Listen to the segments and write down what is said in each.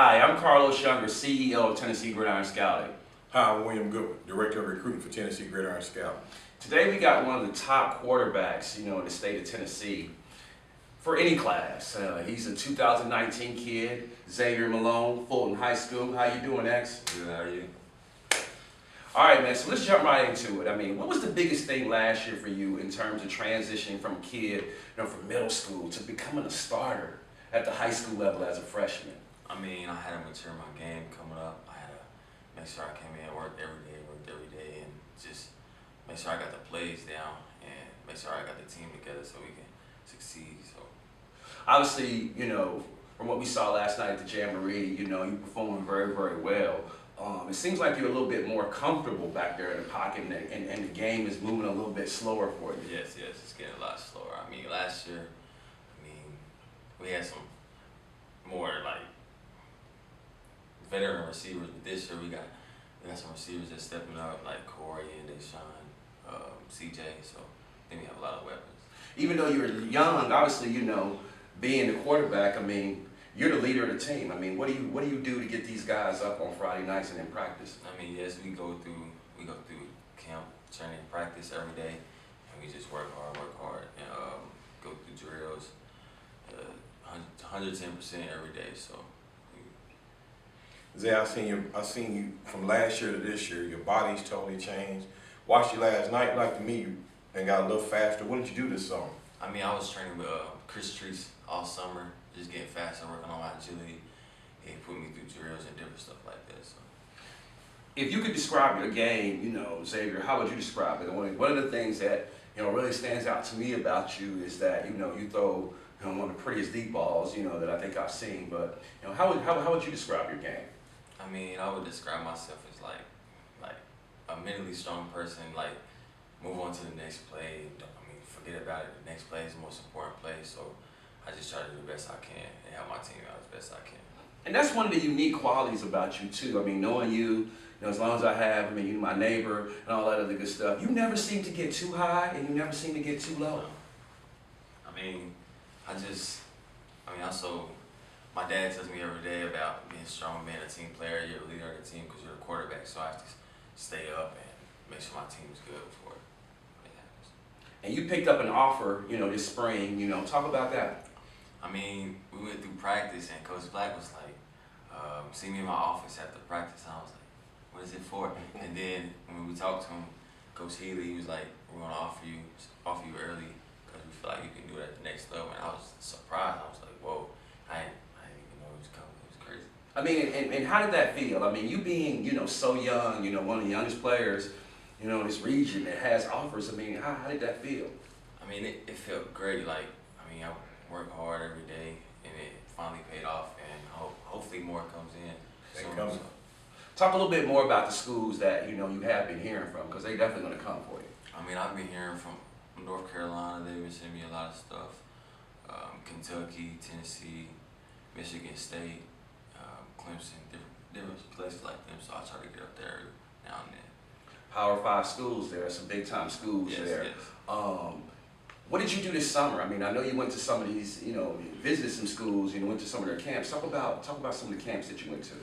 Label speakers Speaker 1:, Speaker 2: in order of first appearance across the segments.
Speaker 1: Hi, I'm Carlos Younger, CEO of Tennessee Gridiron Scouting.
Speaker 2: Hi, I'm William Goodwin, Director of Recruiting for Tennessee Gridiron Scout.
Speaker 1: Today we got one of the top quarterbacks, in the state of Tennessee for any class. He's a 2019 kid, Xavier Malone, Fulton High School. How you doing, X?
Speaker 3: Good, how are you?
Speaker 1: All right, man, so let's jump right into it. What was the biggest thing last year for you in terms of transitioning from a kid, from middle school to becoming a starter at the high school level as a freshman?
Speaker 3: I had to mature my game coming up. I had to make sure I came in and worked every day, and just make sure I got the plays down and make sure I got the team together so we can succeed. So
Speaker 1: Obviously, from what we saw last night at the Jamboree, you performing very, very well. It seems like you're a little bit more comfortable back there in the pocket, and the game is moving a little bit slower for you.
Speaker 3: yes, it's getting a lot slower. Last year, we had some more like veteran receivers, but this year we got some receivers that's stepping up like Corey and Deshaun, CJ. So I think we have a lot of weapons.
Speaker 1: Even though you're young, obviously, being the quarterback, you're the leader of the team. What do you do to get these guys up on Friday nights and in practice?
Speaker 3: Yes, we go through camp, training, practice every day, and we just work hard, and go through drills, 110% every day. So.
Speaker 2: Zay, I seen you from last year to this year. Your body's totally changed. Watched you last night, like to me, and got a little faster. What did you do this summer?
Speaker 3: I was training with Chris Treese all summer, just getting faster, working on my agility. He put me through drills and different stuff like that. So.
Speaker 1: If you could describe your game, Xavier, how would you describe it? One of the things that really stands out to me about you is that you throw one of the prettiest deep balls that I think I've seen. But how would you describe your game?
Speaker 3: I would describe myself as like a mentally strong person. Like move on to the next play. Forget about it. The next play is the most important play. So I just try to do the best I can and help my team out as best I can.
Speaker 1: And that's one of the unique qualities about you too. Knowing you, as long as I have, you my neighbor and all that other good stuff. You never seem to get too high and you never seem to get too low.
Speaker 3: Also, my dad tells me every day about being strong, being a team player. You're the leader of the team because you're the quarterback. So I have to stay up and make sure my team is good before it happens.
Speaker 1: And you picked up an offer, this spring. Talk about that.
Speaker 3: We went through practice and Coach Black was like, see me in my office after practice. And I was like, what is it for? And then when we talked to him, Coach Healy, he was like, we're going to offer you early because we feel like you can do it at the next level. And I was surprised. I was like, whoa, I didn't even know it was coming. It was crazy.
Speaker 1: And how did that feel? You being, so young, one of the youngest players, in this region that has offers. How did that feel?
Speaker 3: It felt great. I work hard every day, and it finally paid off, and hopefully more comes in soon. So.
Speaker 1: Talk a little bit more about the schools that you have been hearing from, because they definitely going to come for you.
Speaker 3: I've been hearing from North Carolina. They've been sending me a lot of stuff. Kentucky, Tennessee, Michigan State, Clemson, different places like them. So I try to get up there now and then.
Speaker 1: Power 5 schools there, some big time schools there.
Speaker 3: Yes.
Speaker 1: What did you do this summer? I know you went to some of these, visited some schools, went to some of their camps. Talk about some of the camps that you went to.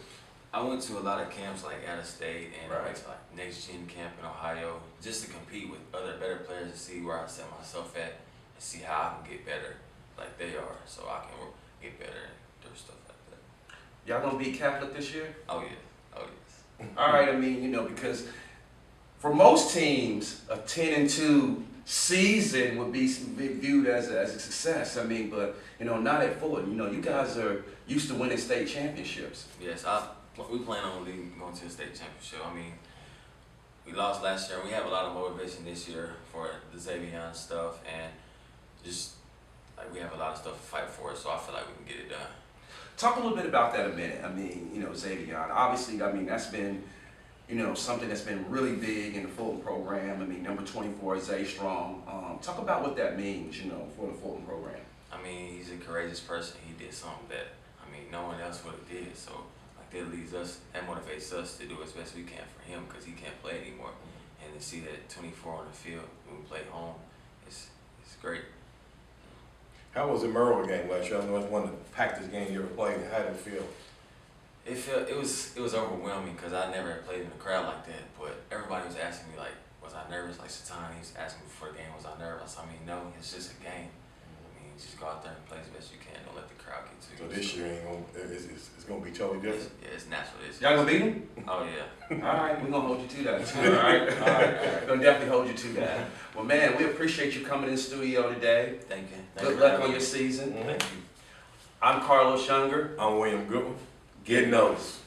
Speaker 3: I went to a lot of camps like out of state, and I
Speaker 1: Right.
Speaker 3: went to Next Gen camp in Ohio just to compete with other better players to see where I set myself at and see how I can get better like they are, so I can get better and different stuff like that.
Speaker 1: Y'all gonna be Catholic this year?
Speaker 3: Oh yes.
Speaker 1: All right. Because for most teams, a 10-2 season would be viewed as a success. But not at Fulton. You guys are used to winning state championships.
Speaker 3: Yes, we plan on going to the state championship. We lost last year. We have a lot of motivation this year for the Xavier stuff, and just we have a lot of stuff to fight for. So I feel like we can get it done.
Speaker 1: Talk a little bit about that a minute. Xavier. Obviously, that's been, something that's been really big in the Fulton program. Number 24 is Zay Strong. Talk about what that means, for the Fulton program.
Speaker 3: He's a courageous person. He did something that, no one else would have did. So, that motivates us to do as best we can for him because he can't play anymore. And to see that 24 on the field when we play home, it's great.
Speaker 2: How was the Merle game last year? I know it's one of the packest games you ever played. How did it feel?
Speaker 3: It was overwhelming because I never had played in a crowd like that. But everybody was asking me like, was I nervous? Like Satani was asking me before the game, was I nervous? I mean, no, it's just a game. I mean, just go out there and play as best you can. Don't let the crowd get to you.
Speaker 2: So this year ain't gonna, it's gonna be totally different.
Speaker 3: Yeah, it's natural.
Speaker 1: Y'all gonna beat him?
Speaker 3: Oh yeah.
Speaker 1: All right, we're gonna hold you to that. All right, all right. We're gonna definitely hold you to that. Well, man, we appreciate you coming in the studio today.
Speaker 3: Thank you.
Speaker 1: Good luck on your season.
Speaker 3: Thank you.
Speaker 1: I'm Carlos Younger.
Speaker 2: I'm William Goodwin. Get noticed.